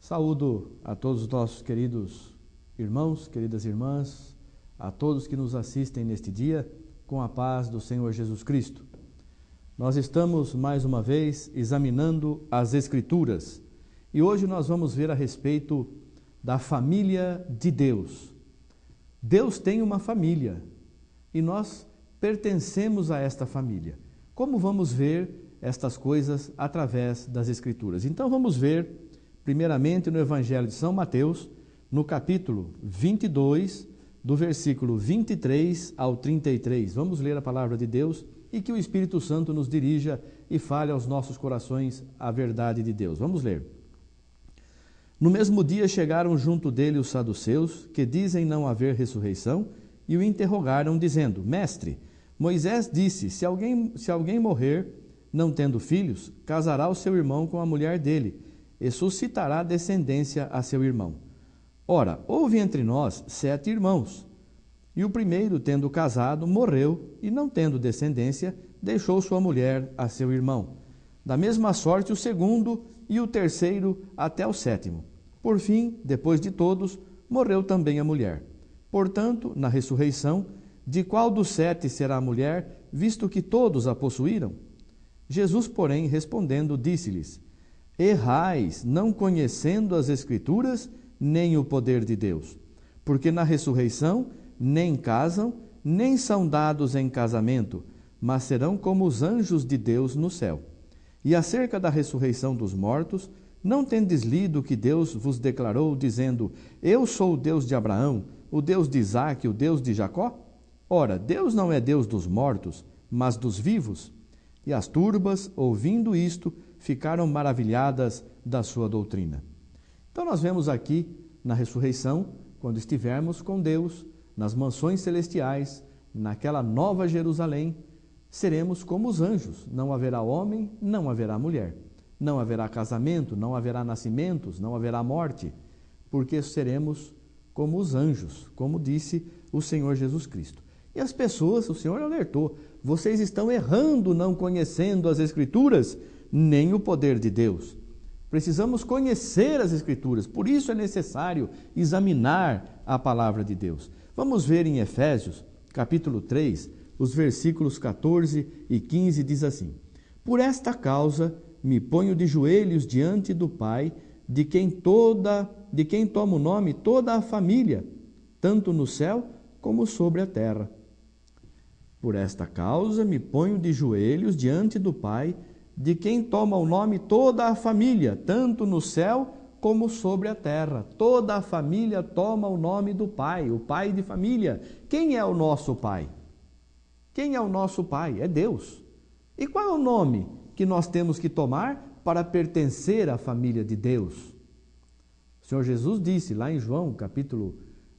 Saúdo a todos os nossos queridos irmãos, queridas irmãs, a todos que nos assistem neste dia, com a paz do Senhor Jesus Cristo. Nós estamos, mais uma vez, examinando as Escrituras e hoje nós vamos ver a respeito da família de Deus. Deus tem uma família e nós pertencemos a esta família. Como vamos ver estas coisas através das Escrituras? Então vamos ver, primeiramente, no Evangelho de São Mateus, no capítulo 22, do versículo 23 ao 33. Vamos ler a palavra de Deus e que o Espírito Santo nos dirija e fale aos nossos corações a verdade de Deus. Vamos ler. No mesmo dia chegaram junto dele os saduceus, que dizem não haver ressurreição, e o interrogaram, dizendo: Mestre, Moisés disse, se alguém morrer, não tendo filhos, casará o seu irmão com a mulher dele, e suscitará descendência a seu irmão. Ora, houve entre nós 7 irmãos, e o primeiro, tendo casado, morreu, e não tendo descendência, deixou sua mulher a seu irmão. Da mesma sorte o segundo, e o terceiro até o 7º. Por fim, depois de todos, morreu também a mulher. Portanto, na ressurreição, de qual dos 7 será a mulher, visto que todos a possuíram? Jesus, porém, respondendo, disse-lhes: Errais, não conhecendo as Escrituras, nem o poder de Deus. Porque na ressurreição nem casam, nem são dados em casamento, mas serão como os anjos de Deus no céu. E acerca da ressurreição dos mortos, não tendes lido que Deus vos declarou, dizendo: Eu sou o Deus de Abraão, o Deus de Isaque, o Deus de Jacó? Ora, Deus não é Deus dos mortos, mas dos vivos. E as turbas, ouvindo isto, ficaram maravilhadas da sua doutrina. Então nós vemos aqui, na ressurreição, quando estivermos com Deus, nas mansões celestiais, naquela nova Jerusalém, seremos como os anjos. Não haverá homem, não haverá mulher. Não haverá casamento, não haverá nascimentos, não haverá morte, porque seremos como os anjos, como disse o Senhor Jesus Cristo. E as pessoas, o Senhor alertou, vocês estão errando não conhecendo as Escrituras, nem o poder de Deus. Precisamos conhecer as Escrituras, por isso é necessário examinar a palavra de Deus. Vamos ver em Efésios, capítulo 3, os versículos 14 e 15, diz assim: Por esta causa me ponho de joelhos diante do Pai, de quem toma o nome toda a família, tanto no céu como sobre a terra. Por esta causa me ponho de joelhos diante do Pai, de quem toma o nome toda a família, tanto no céu como sobre a terra. Toda a família toma o nome do Pai, o Pai de família. Quem é o nosso Pai? Quem é o nosso Pai? É Deus. E qual é o nome que nós temos que tomar para pertencer à família de Deus? O Senhor Jesus disse lá em João, capítulo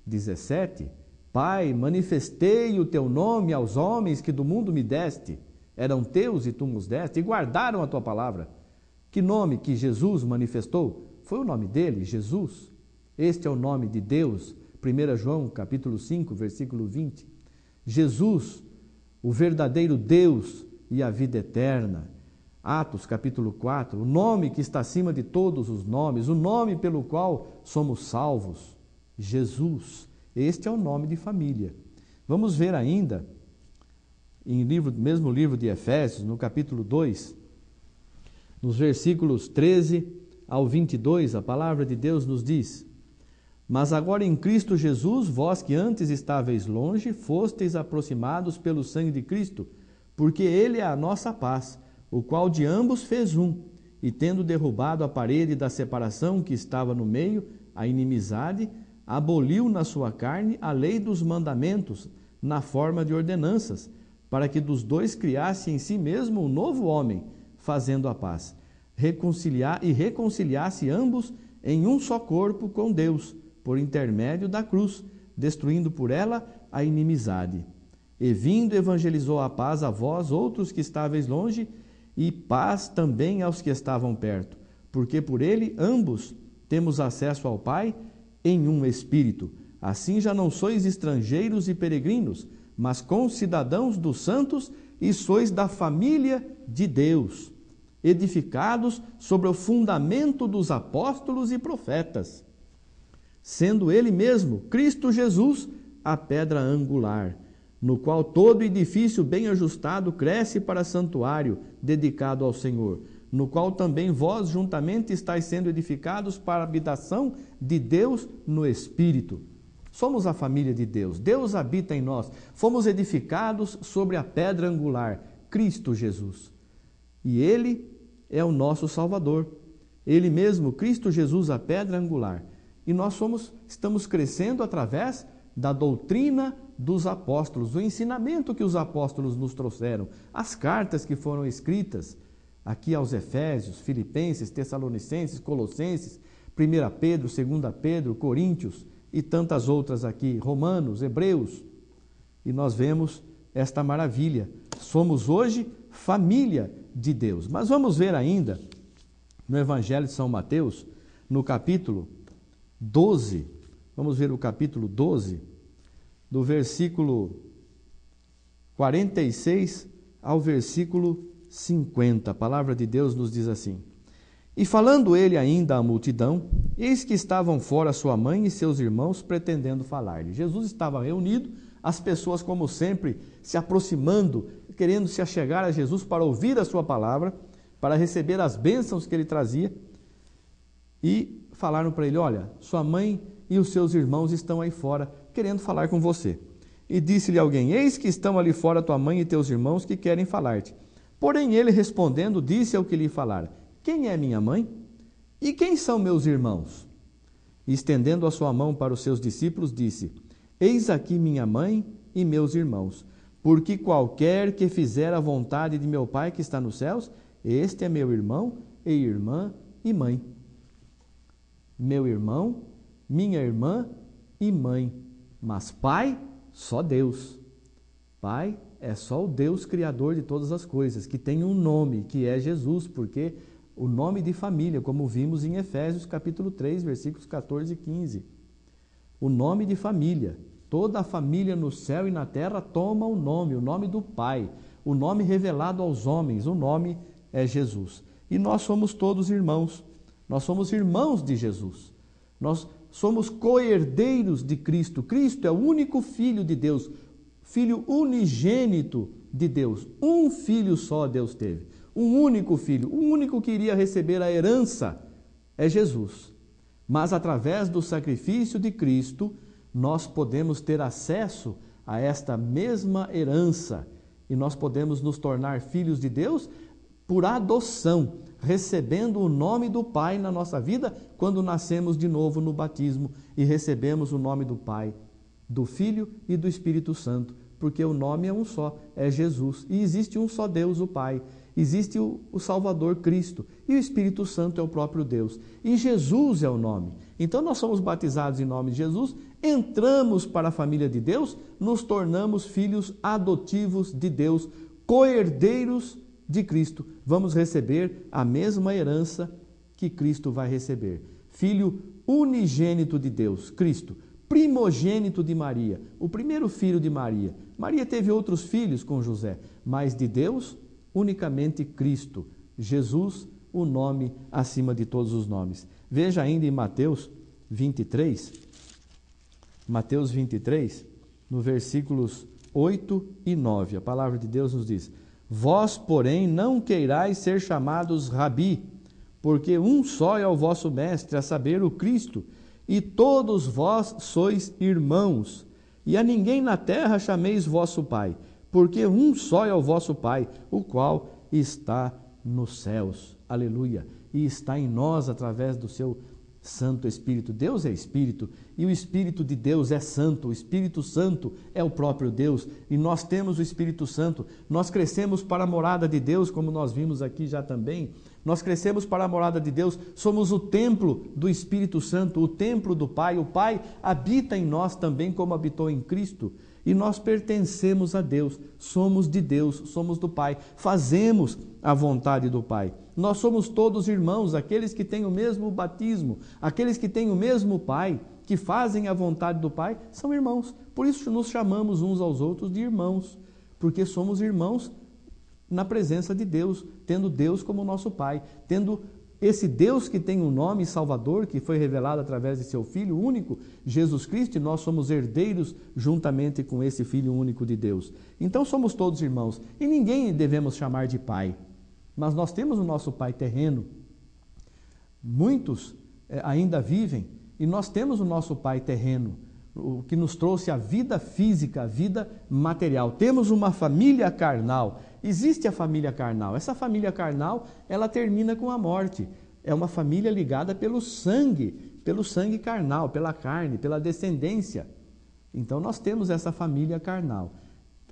17, Pai, manifestei o teu nome aos homens que do mundo me deste. Eram teus e tu nos deste, e guardaram a tua palavra. Que nome que Jesus manifestou? Foi o nome dele, Jesus. Este é o nome de Deus. 1 João, capítulo 5, versículo 20. Jesus, o verdadeiro Deus e a vida eterna. Atos, capítulo 4, o nome que está acima de todos os nomes, o nome pelo qual somos salvos. Jesus. Este é o nome de família. Vamos ver ainda, mesmo livro de Efésios, no capítulo 2, nos versículos 13 ao 22, a palavra de Deus nos diz: Mas agora em Cristo Jesus, vós que antes estáveis longe, fosteis aproximados pelo sangue de Cristo, porque Ele é a nossa paz, o qual de ambos fez um, e tendo derrubado a parede da separação que estava no meio, a inimizade, aboliu na sua carne a lei dos mandamentos, na forma de ordenanças, para que dos dois criasse em si mesmo um novo homem, fazendo a paz, reconciliasse ambos em um só corpo com Deus, por intermédio da cruz, destruindo por ela a inimizade. E vindo evangelizou a paz a vós, outros que estáveis longe, e paz também aos que estavam perto, porque por ele ambos temos acesso ao Pai em um Espírito. Assim já não sois estrangeiros e peregrinos, mas concidadãos dos santos e sois da família de Deus, edificados sobre o fundamento dos apóstolos e profetas, sendo ele mesmo, Cristo Jesus, a pedra angular, no qual todo edifício bem ajustado cresce para santuário dedicado ao Senhor, no qual também vós juntamente estáis sendo edificados para a habitação de Deus no Espírito. Somos a família de Deus, Deus habita em nós, fomos edificados sobre a pedra angular, Cristo Jesus. E Ele é o nosso Salvador, Ele mesmo, Cristo Jesus, a pedra angular. E nós estamos crescendo através da doutrina dos apóstolos, do ensinamento que os apóstolos nos trouxeram, as cartas que foram escritas aqui aos Efésios, Filipenses, Tessalonicenses, Colossenses, 1 Pedro, 2 Pedro, Coríntios e tantas outras aqui, Romanos, Hebreus. E nós vemos esta maravilha. Somos hoje família de Deus. Mas vamos ver ainda no Evangelho de São Mateus, no capítulo 12, vamos ver o capítulo 12, do versículo 46 ao versículo 50. A palavra de Deus nos diz assim: E falando ele ainda à multidão, eis que estavam fora sua mãe e seus irmãos pretendendo falar-lhe. Jesus estava reunido, as pessoas, como sempre, se aproximando, querendo se achegar a Jesus para ouvir a sua palavra, para receber as bênçãos que ele trazia, e falaram para ele: olha, sua mãe e os seus irmãos estão aí fora, querendo falar com você. E disse-lhe alguém: eis que estão ali fora tua mãe e teus irmãos que querem falar-te. Porém ele respondendo, disse ao que lhe falaram: quem é minha mãe? E quem são meus irmãos? E estendendo a sua mão para os seus discípulos, disse: eis aqui minha mãe e meus irmãos, porque qualquer que fizer a vontade de meu Pai que está nos céus, este é meu irmão e irmã e mãe. Meu irmão, minha irmã e mãe, mas Pai, só Deus. Pai é só o Deus Criador de todas as coisas, que tem um nome, que é Jesus, porque o nome de família, como vimos em Efésios capítulo 3, versículos 14 e 15. O nome de família, toda a família no céu e na terra toma o nome do Pai, o nome revelado aos homens, o nome é Jesus. E nós somos todos irmãos. Nós somos irmãos de Jesus. Nós somos co-herdeiros de Cristo. Cristo é o único Filho de Deus, Filho unigênito de Deus. Um filho só Deus teve. Um único filho, o único que iria receber a herança é Jesus. Mas através do sacrifício de Cristo, nós podemos ter acesso a esta mesma herança. E nós podemos nos tornar filhos de Deus por adoção, recebendo o nome do Pai na nossa vida quando nascemos de novo no batismo e recebemos o nome do Pai, do Filho e do Espírito Santo, porque o nome é um só, é Jesus. E existe um só Deus, o Pai. Existe o Salvador Cristo e o Espírito Santo é o próprio Deus. E Jesus é o nome. Então nós somos batizados em nome de Jesus, entramos para a família de Deus, nos tornamos filhos adotivos de Deus, co-herdeiros de Cristo. Vamos receber a mesma herança que Cristo vai receber. Filho unigênito de Deus, Cristo, primogênito de Maria, o primeiro filho de Maria. Maria teve outros filhos com José, mas de Deus, unicamente Cristo, Jesus, o nome acima de todos os nomes. Veja ainda em Mateus 23, no versículos 8 e 9, a palavra de Deus nos diz: vós, porém, não queirais ser chamados Rabi, porque um só é o vosso mestre, a saber, o Cristo, e todos vós sois irmãos. E a ninguém na terra chameis vosso Pai, porque um só é o vosso Pai, o qual está nos céus. Aleluia! E está em nós através do seu Santo Espírito. Deus é Espírito e o Espírito de Deus é Santo. O Espírito Santo é o próprio Deus e nós temos o Espírito Santo. Nós crescemos para a morada de Deus, como nós vimos aqui já também. Nós crescemos para a morada de Deus, somos o templo do Espírito Santo, o templo do Pai. O Pai habita em nós também como habitou em Cristo. E nós pertencemos a Deus, somos de Deus, somos do Pai, fazemos a vontade do Pai. Nós somos todos irmãos, aqueles que têm o mesmo batismo, aqueles que têm o mesmo Pai, que fazem a vontade do Pai, são irmãos. Por isso nos chamamos uns aos outros de irmãos, porque somos irmãos na presença de Deus, tendo Deus como nosso Pai, tendo esse Deus que tem um nome, Salvador, que foi revelado através de seu Filho único, Jesus Cristo, e nós somos herdeiros juntamente com esse Filho único de Deus. Então somos todos irmãos, e ninguém devemos chamar de pai, mas nós temos o nosso Pai terreno. Muitos ainda vivem, e nós temos o nosso Pai terreno, o que nos trouxe a vida física, a vida material. Temos uma família carnal. Existe a família carnal. Essa família carnal, ela termina com a morte. É uma família ligada pelo sangue carnal, pela carne, pela descendência. Então nós temos essa família carnal.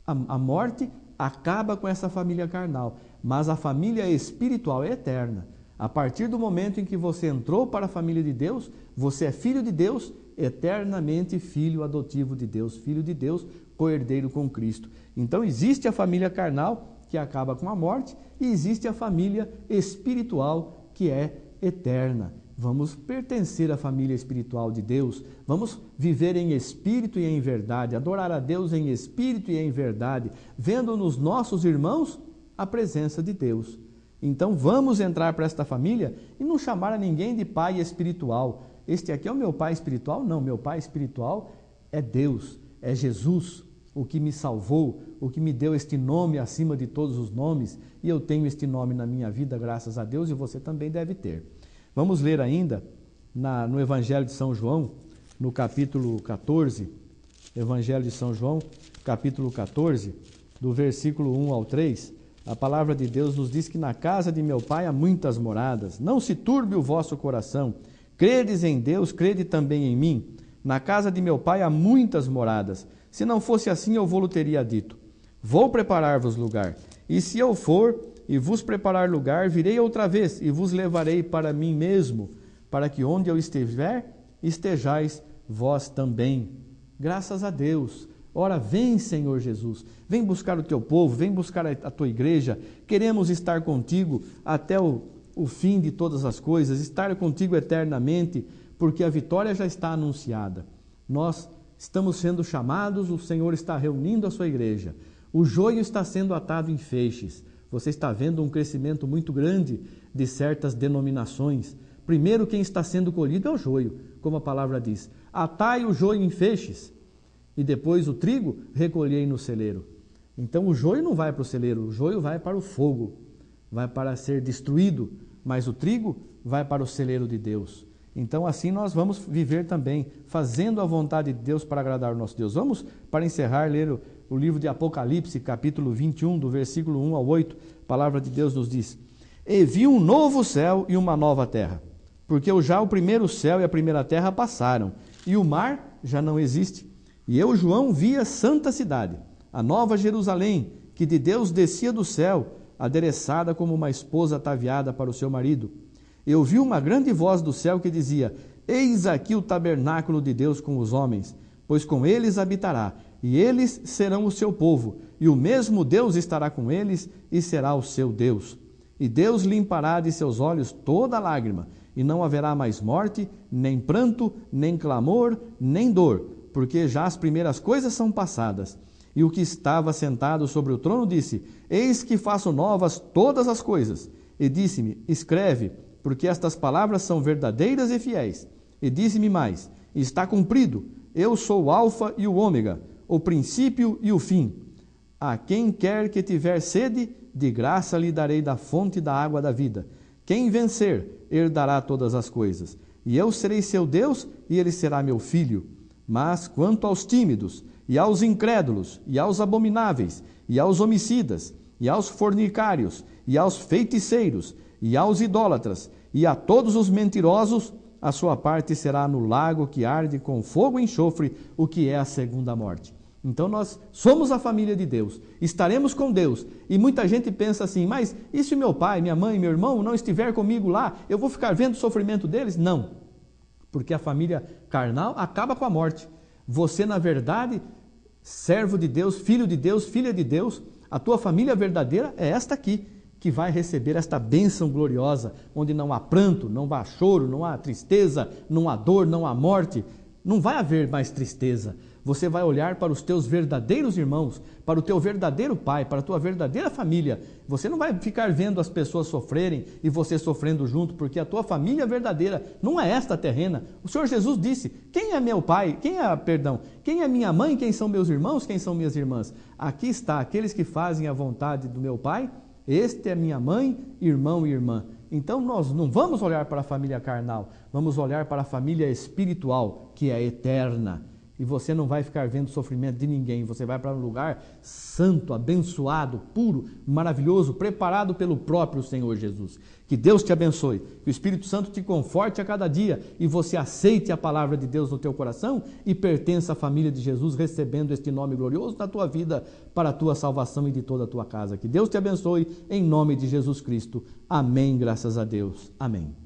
A morte acaba com essa família carnal, mas a família espiritual é eterna. A partir do momento em que você entrou para a família de Deus, você é filho de Deus, eternamente filho adotivo de Deus, filho de Deus, co-herdeiro com Cristo. Então existe a família carnal, que acaba com a morte, e existe a família espiritual, que é eterna. Vamos pertencer à família espiritual de Deus, vamos viver em espírito e em verdade, adorar a Deus em espírito e em verdade, vendo nos nossos irmãos a presença de Deus. Então vamos entrar para esta família e não chamar a ninguém de pai espiritual. Este aqui é o meu pai espiritual? Não, meu pai espiritual é Deus, é Jesus, o que me salvou, o que me deu este nome acima de todos os nomes, e eu tenho este nome na minha vida, graças a Deus, e você também deve ter. Vamos ler ainda no Evangelho de São João, no capítulo 14, Evangelho de São João, capítulo 14, do versículo 1 ao 3, a palavra de Deus nos diz que na casa de meu Pai há muitas moradas, não se turbe o vosso coração, credes em Deus, crede também em mim. Na casa de meu Pai há muitas moradas. Se não fosse assim, eu vou-lhe teria dito. Vou preparar-vos lugar. E se eu for e vos preparar lugar, virei outra vez e vos levarei para mim mesmo, para que onde eu estiver, estejais vós também. Graças a Deus. Ora, vem, Senhor Jesus, vem buscar o teu povo, vem buscar a tua igreja. Queremos estar contigo até o fim de todas as coisas, estar contigo eternamente, porque a vitória já está anunciada. Nós estamos sendo chamados, o Senhor está reunindo a sua igreja. O joio está sendo atado em feixes. Você está vendo um crescimento muito grande de certas denominações. Primeiro, quem está sendo colhido é o joio, como a palavra diz. Atai o joio em feixes, e depois o trigo recolhei no celeiro. Então o joio não vai para o celeiro, o joio vai para o fogo, vai para ser destruído, mas o trigo vai para o celeiro de Deus. Então assim nós vamos viver também, fazendo a vontade de Deus para agradar o nosso Deus. Vamos, para encerrar, ler o livro de Apocalipse, capítulo 21, do versículo 1 ao 8, a palavra de Deus nos diz: E vi um novo céu e uma nova terra, porque já o primeiro céu e a primeira terra passaram, e o mar já não existe. E eu, João, vi a santa cidade, a nova Jerusalém, que de Deus descia do céu, adereçada como uma esposa ataviada para o seu marido. Eu vi uma grande voz do céu que dizia: Eis aqui o tabernáculo de Deus com os homens, pois com eles habitará, e eles serão o seu povo, e o mesmo Deus estará com eles, e será o seu Deus. E Deus limpará de seus olhos toda lágrima, e não haverá mais morte, nem pranto, nem clamor, nem dor, porque já as primeiras coisas são passadas. E o que estava sentado sobre o trono disse: Eis que faço novas todas as coisas. E disse-me: Escreve, porque estas palavras são verdadeiras e fiéis. E disse-me mais: Está cumprido, eu sou o Alfa e o Ômega, o princípio e o fim. A quem quer que tiver sede, de graça lhe darei da fonte da água da vida. Quem vencer, herdará todas as coisas. E eu serei seu Deus, e ele será meu filho. Mas quanto aos tímidos, e aos incrédulos, e aos abomináveis, e aos homicidas, e aos fornicários, e aos feiticeiros, e aos idólatras, e a todos os mentirosos, a sua parte será no lago que arde com fogo e enxofre, o que é a segunda morte. Então nós somos a família de Deus, estaremos com Deus. E muita gente pensa assim: mas e se meu pai, minha mãe, meu irmão não estiver comigo lá, eu vou ficar vendo o sofrimento deles? Não. Porque a família carnal acaba com a morte. Você, na verdade, servo de Deus, filho de Deus, filha de Deus, a tua família verdadeira é esta aqui, que vai receber esta bênção gloriosa, onde não há pranto, não há choro, não há tristeza, não há dor, não há morte. não vai haver mais tristeza. Você vai olhar para os teus verdadeiros irmãos, para o teu verdadeiro pai, para a tua verdadeira família. Você não vai ficar vendo as pessoas sofrerem e você sofrendo junto, porque a tua família verdadeira não é esta terrena. O Senhor Jesus disse: quem é meu pai? Quem é minha mãe? Quem são meus irmãos? Quem são minhas irmãs? Aqui está, aqueles que fazem a vontade do meu pai. Este é minha mãe, irmão e irmã. Então nós não vamos olhar para a família carnal, vamos olhar para a família espiritual, que é eterna. E você não vai ficar vendo o sofrimento de ninguém, você vai para um lugar santo, abençoado, puro, maravilhoso, preparado pelo próprio Senhor Jesus. Que Deus te abençoe, que o Espírito Santo te conforte a cada dia e você aceite a palavra de Deus no teu coração e pertença à família de Jesus, recebendo este nome glorioso na tua vida para a tua salvação e de toda a tua casa. Que Deus te abençoe em nome de Jesus Cristo. Amém, graças a Deus. Amém.